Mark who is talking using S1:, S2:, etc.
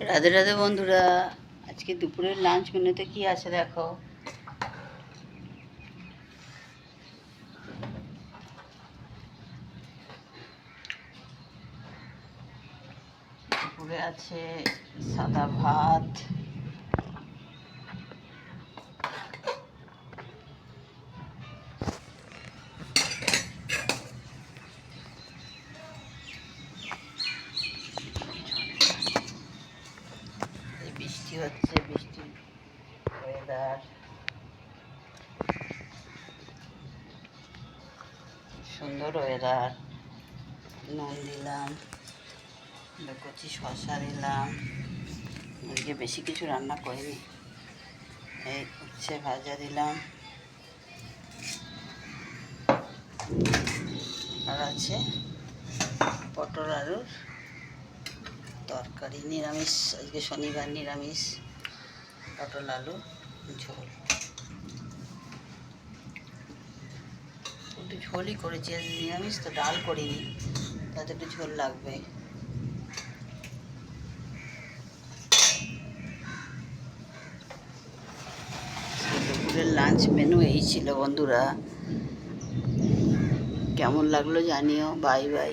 S1: রাধে রাধে বন্ধুরা, আজকে দুপুরের লাঞ্চ মেনুতে কি আছে দেখো। দুপুরে আছে সাদা ভাত, বৃষ্টি হচ্ছে, বৃষ্টির ওয়েদার, সুন্দর ওয়েদার। নুন দিলাম, কচি শসা দিলাম। আজকে বেশি কিছু রান্না করিনি। এই উচ্ছে ভাজা দিলাম, আর আছে পটল আলুর তরকারি, নিরামিষ। আজকে শনিবার, নিরামিষ। পটল আলু ঝোল, একটু ঝোলই করেছি। আজ নিরামিষ তো, ডাল করিনি, তাতে একটু ঝোল লাগবে। দুপুরের লাঞ্চ মেনু এই ছিল বন্ধুরা। কেমন লাগলো জানিও। Bye bye.